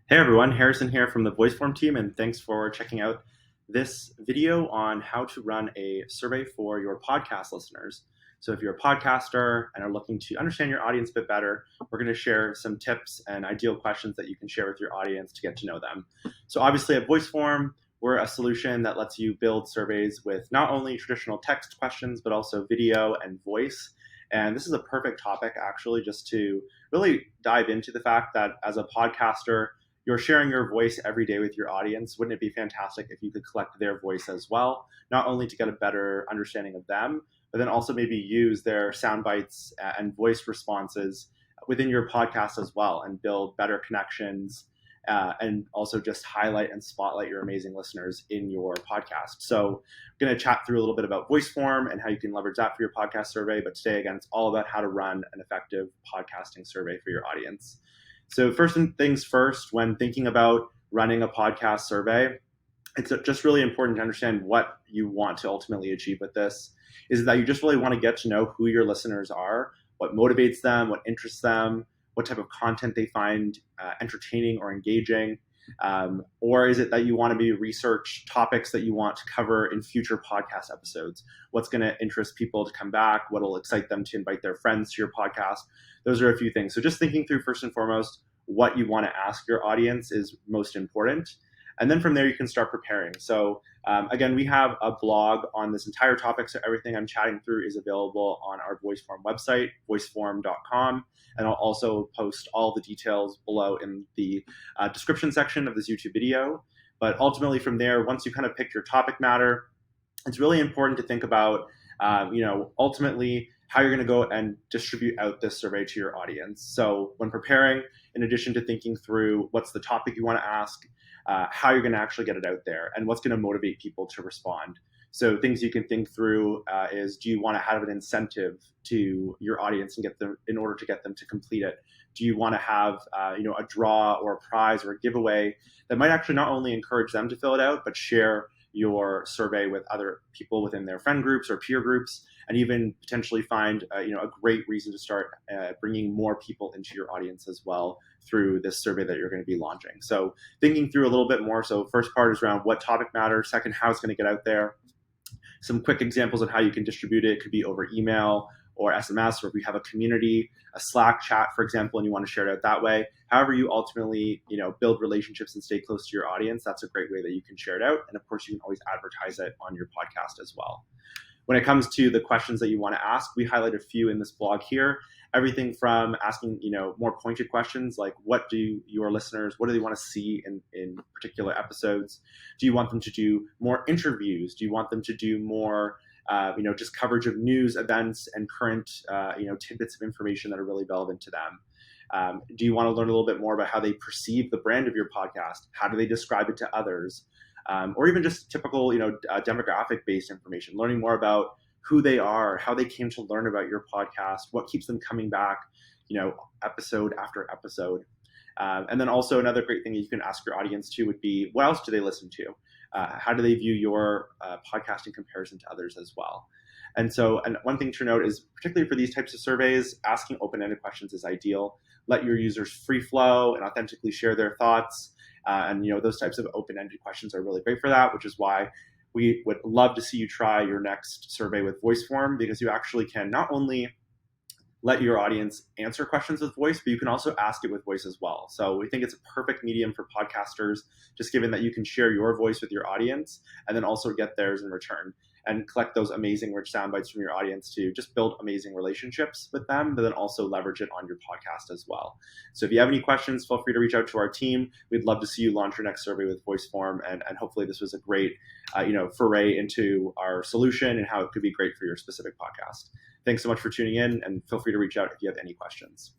Hey everyone, Harrison here from the VoiceForm team, and thanks for checking out this video on how to run a survey for your podcast listeners. So if you're a podcaster and are looking to understand your audience a bit better, we're going to share some tips and ideal questions that you can share with your audience to get to know them. So obviously at VoiceForm, we're a solution that lets you build surveys with not only traditional text questions, but also video and voice. And this is a perfect topic actually just to really dive into the fact that as a podcaster, you're sharing your voice every day with your audience. Wouldn't it be fantastic if you could collect their voice as well, not only to get a better understanding of them, but then also maybe use their sound bites and voice responses within your podcast as well and build better connections and also just highlight and spotlight your amazing listeners in your podcast. So I'm going to chat through a little bit about VoiceForm and how you can leverage that for your podcast survey. But today, again, it's all about how to run an effective podcasting survey for your audience. So first things first, when thinking about running a podcast survey, it's just really important to understand what you want to ultimately achieve with this. Is that you just really want to get to know who your listeners are, what motivates them, what interests them, what type of content they find entertaining or engaging. Or is it that you want to maybe research topics that you want to cover in future podcast episodes? What's going to interest people to come back? What will excite them to invite their friends to your podcast? Those are a few things. So just thinking through first and foremost, what you want to ask your audience is most important. And then from there, you can start preparing. So again, we have a blog on this entire topic. So everything I'm chatting through is available on our VoiceForm website, voiceform.com. And I'll also post all the details below in the description section of this YouTube video. But ultimately from there, once you kind of pick your topic matter, it's really important to think about, ultimately how you're going to go and distribute out this survey to your audience. So when preparing, in addition to thinking through what's the topic you want to ask, how you're going to actually get it out there and what's going to motivate people to respond. So things you can think through is, do you want to have an incentive to your audience and get them in order to get them to complete it? Do you want to have a draw or a prize or a giveaway that might actually not only encourage them to fill it out, but share your survey with other people within their friend groups or peer groups, and even potentially find a great reason to start bringing more people into your audience as well through this survey that you're going to be launching. So thinking through a little bit more. So first part is around what topic matters. Second, how it's going to get out there. Some quick examples of how you can distribute it. It could be over email or SMS, or if we have a community, a Slack chat, for example, and you want to share it out that way. However you ultimately, build relationships and stay close to your audience, that's a great way that you can share it out. And of course, you can always advertise it on your podcast as well. When it comes to the questions that you want to ask, we highlight a few in this blog here. Everything from asking, more pointed questions like, what do your listeners, what do they want to see in particular episodes? Do you want them to do more interviews? Do you want them to do more just coverage of news, events, and current, tidbits of information that are really relevant to them? Do you want to learn a little bit more about how they perceive the brand of your podcast? How do they describe it to others? Or even just typical, demographic-based information, learning more about who they are, how they came to learn about your podcast, what keeps them coming back, episode after episode. And then also another great thing that you can ask your audience too would be, what else do they listen to? How do they view your podcast in comparison to others as well? And one thing to note is, particularly for these types of surveys, asking open-ended questions is ideal. Let your users free flow and authentically share their thoughts. And those types of open-ended questions are really great for that, which is why we would love to see you try your next survey with VoiceForm, because you actually can not only let your audience answer questions with voice, but you can also ask it with voice as well. So we think it's a perfect medium for podcasters, just given that you can share your voice with your audience and then also get theirs in return and collect those amazing rich sound bites from your audience to just build amazing relationships with them, but then also leverage it on your podcast as well. So if you have any questions, feel free to reach out to our team. We'd love to see you launch your next survey with VoiceForm, and hopefully this was a great foray into our solution and how it could be great for your specific podcast. Thanks so much for tuning in, and feel free to reach out if you have any questions.